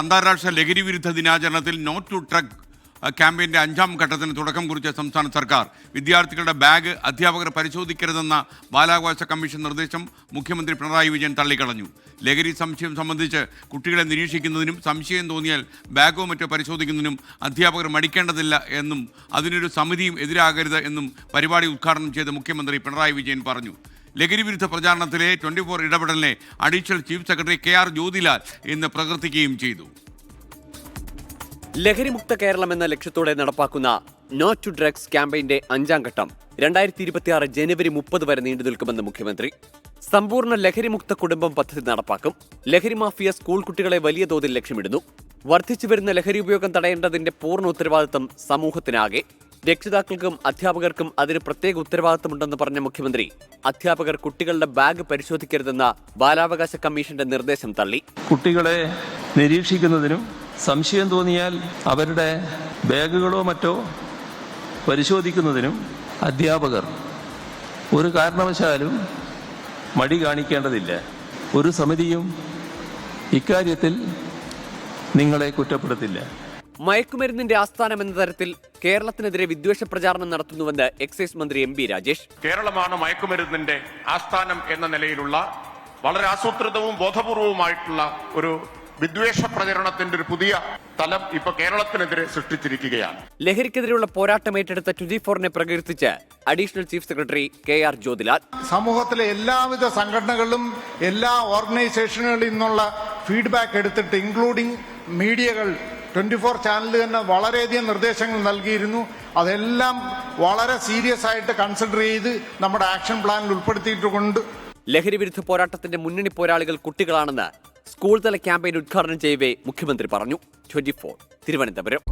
അന്താരാഷ്ട്ര ലഹരി വിരുദ്ധ ദിനാചരണത്തിൽ നോ ടു ഡ്രഗ് ക്യാമ്പയിൻ്റെ 5ാം ഘട്ടത്തിന് തുടക്കം കുറിച്ച സംസ്ഥാന സർക്കാർ വിദ്യാർത്ഥികളുടെ ബാഗ് അധ്യാപകർ പരിശോധിക്കരുതെന്ന ബാലാവകാശ കമ്മീഷൻ നിർദ്ദേശം മുഖ്യമന്ത്രി പിണറായി വിജയൻ തള്ളിക്കളഞ്ഞു. ലഹരി സംശയം സംബന്ധിച്ച് കുട്ടികളെ നിരീക്ഷിക്കുന്നതിനും സംശയം തോന്നിയാൽ ബാഗോ മറ്റോ പരിശോധിക്കുന്നതിനും അധ്യാപകർ മടിക്കേണ്ടതില്ല എന്നും അതിനൊരു സമിതിയും എതിരാകരുത് എന്നും പരിപാടി ഉദ്ഘാടനം ചെയ്ത മുഖ്യമന്ത്രി പിണറായി വിജയൻ പറഞ്ഞു. ലഹരി വിരുദ്ധ പ്രചാരണത്തിലെ 24 ഇടപെടലിനെ additional chief secretary KR Jyothilal ഇന്ന് പ്രകീർത്തിക്കുകയും ചെയ്തു. ലഹരിമുക്ത കേരളം എന്ന ലക്ഷ്യത്തോടെ നടപ്പാക്കുന്ന നോ ടു ഡ്രഗ്സ് ക്യാമ്പയിന്റെ 5ാം ഘട്ടം 2026 ജനുവരി 30 വരെ നീണ്ടു നിൽക്കുമെന്ന് മുഖ്യമന്ത്രി. സമ്പൂർണ്ണ ലഹരിമുക്ത കുടുംബം പദ്ധതി നടപ്പാക്കും. ലഹരി മാഫിയ സ്കൂൾ കുട്ടികളെ വലിയ തോതിൽ ലക്ഷ്യമിടുന്നു. വർദ്ധിച്ചുവരുന്ന ലഹരി ഉപയോഗം തടയേണ്ടതിന്റെ പൂർണ്ണ ഉത്തരവാദിത്തം സമൂഹത്തിനാകെ. രക്ഷിതാക്കൾക്കും അധ്യാപകർക്കും അതിന് പ്രത്യേക ഉത്തരവാദിത്തമുണ്ടെന്ന് പറഞ്ഞ മുഖ്യമന്ത്രി അധ്യാപകർ കുട്ടികളുടെ ബാഗ് പരിശോധിക്കരുതെന്ന ബാലാവകാശ കമ്മീഷന്റെ നിർദ്ദേശം തള്ളി. കുട്ടികളെ നിരീക്ഷിക്കുന്നതിനും സംശയം തോന്നിയാൽ അവരുടെ ബാഗുകളോ മറ്റോ പരിശോധിക്കുന്നതിനും അധ്യാപകർ ഒരു കാരണവശാലും മടി കാണിക്കേണ്ടതില്ല. ഒരു സമിതിയും ഇക്കാര്യത്തിൽ നിങ്ങളെ കുറ്റപ്പെടുത്തില്ല. മയക്കുമരുന്നിന്റെ ആസ്ഥാനം എന്ന തരത്തിൽ കേരളത്തിനെതിരെ വിദ്വേഷ പ്രചാരണം നടത്തുന്നുവെന്ന് എക്സൈസ് മന്ത്രി MP രാജേഷ്. കേരളമാണ് മയക്കുമരുന്നിന്റെ ആസ്ഥാനം എന്ന നിലയിലുള്ള വളരെ ആസൂത്രിതവും ബോധപൂർവവുമായിട്ടുള്ള ഒരു വിദ്വേഷ പ്രചരണത്തിന്റെ ഒരു പുതിയ തലം ഇപ്പൊ കേരളത്തിനെതിരെ സൃഷ്ടിച്ചിരിക്കുകയാണ്. ലഹരിക്കെതിരെയുള്ള പോരാട്ടം ഏറ്റെടുത്ത 24നെ പ്രകീർത്തിച്ച് additional chief secretary KR Jyothilal. സമൂഹത്തിലെ എല്ലാവിധ സംഘടനകളും എല്ലാ ഓർഗനൈസേഷനുകളിൽ നിന്നുള്ള ഫീഡ്ബാക്ക് എടുത്തിട്ട് ഇൻക്ലൂഡിംഗ് മീഡിയകൾ 24 ചാനൽ തന്നെ വളരെയധികം നിർദ്ദേശങ്ങൾ നൽകിയിരുന്നു. അതെല്ലാം വളരെ സീരിയസ് ആയിട്ട് കൺസിഡർ ചെയ്ത് നമ്മുടെ ആക്ഷൻ പ്ലാനിൽ ഉൾപ്പെടുത്തിയിട്ടുണ്ട്. ലഹരി വിരുദ്ധ പോരാട്ടത്തിന്റെ മുന്നണി പോരാളികൾ കുട്ടികളാണെന്ന് സ്കൂൾ തല ക്യാമ്പയിൻ ഉദ്ഘാടനം ചെയ്യവേ മുഖ്യമന്ത്രി പറഞ്ഞു. 24 തിരുവനന്തപുരം.